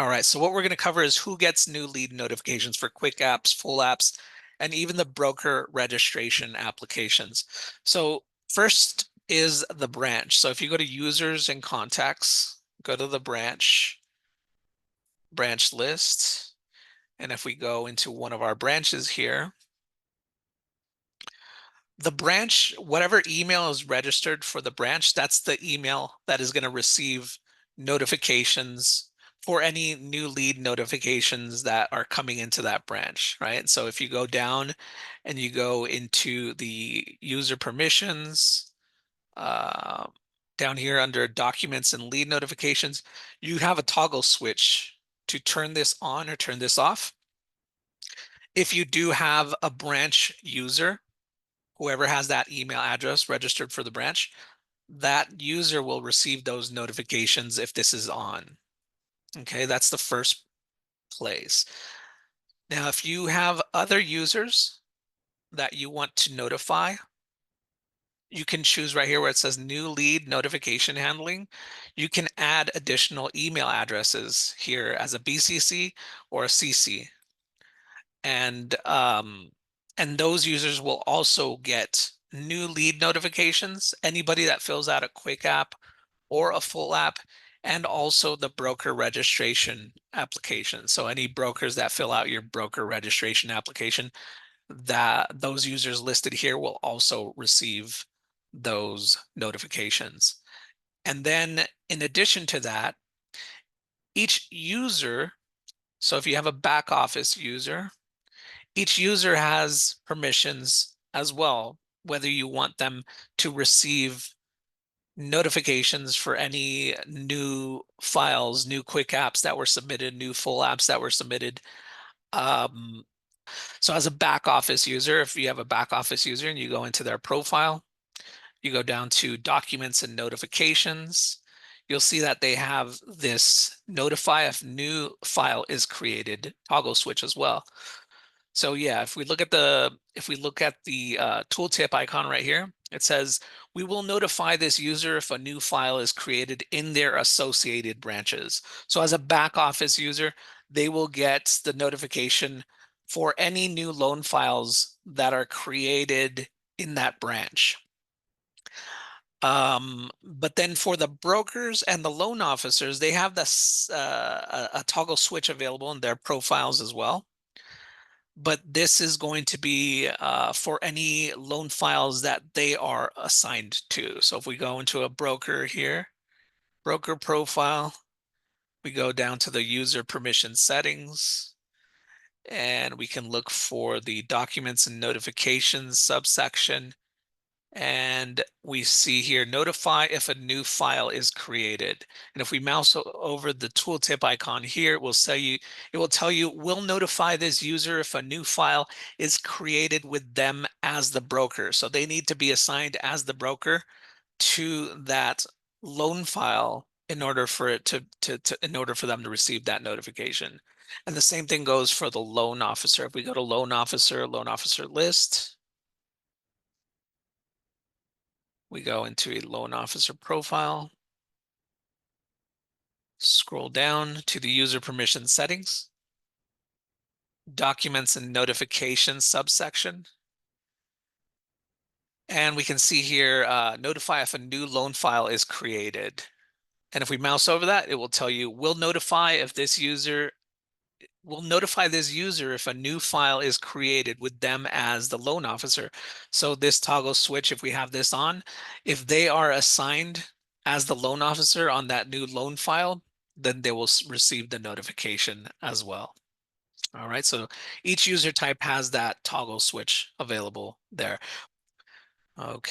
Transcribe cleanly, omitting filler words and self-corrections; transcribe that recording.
All right, so what we're going to cover is who gets new lead notifications for quick apps, full apps, and even the broker registration applications. So first is the branch. So if you go to users and contacts, go to the branch list. And if we go into one of our branches here, the branch, whatever email is registered for the branch, that's the email that is going to receive notifications for any new lead notifications that are coming into that branch, right? So if you go down and you go into the user permissions, down here under documents and lead notifications, you have a toggle switch to turn this on or turn this off. If you do have a branch user, whoever has that email address registered for the branch, that user will receive those notifications if this is on. Okay, that's the first place. Now, if you have other users that you want to notify, you can choose right here where it says new lead notification handling. You can add additional email addresses here as a BCC or a CC. And those users will also get new lead notifications. Anybody that fills out a quick app or a full app, and also the broker registration application. So any brokers that fill out your broker registration application, that those users listed here will also receive those notifications. And then in addition to that, each user, so if you have a back office user, each user has permissions as well, whether you want them to receive notifications for any new files, new quick apps that were submitted, new full apps that were submitted. So as a back office user, if you have a back office user and you go into their profile, you go down to documents and notifications, you'll see that they have this notify if new file is created toggle switch as well. So yeah, if we look at the tooltip icon right here, it says we will notify this user if a new file is created in their associated branches. So as a back office user, they will get the notification for any new loan files that are created in that branch. But then for the brokers and the loan officers, they have this a toggle switch available in their profiles as well. But this is going to be for any loan files that they are assigned to. So if we go into a broker here, broker profile, we go down to the user permission settings, and we can look for the documents and notifications subsection. And we see here, notify if a new file is created. And if we mouse over the tooltip icon here, it will tell you, we'll notify this user if a new file is created with them as the broker. So they need to be assigned as the broker to that loan file in order for it in order for them to receive that notification. And the same thing goes for the loan officer. If we go to loan officer list, we go into a loan officer profile, scroll down to the user permission settings, documents and notifications subsection. And we can see here, notify if a new loan file is created. And if we mouse over that, it will tell you, we'll notify this user if a new file is created with them as the loan officer. So this toggle switch, if we have this on, if they are assigned as the loan officer on that new loan file, then they will receive the notification as well. All right, so each user type has that toggle switch available there. Okay.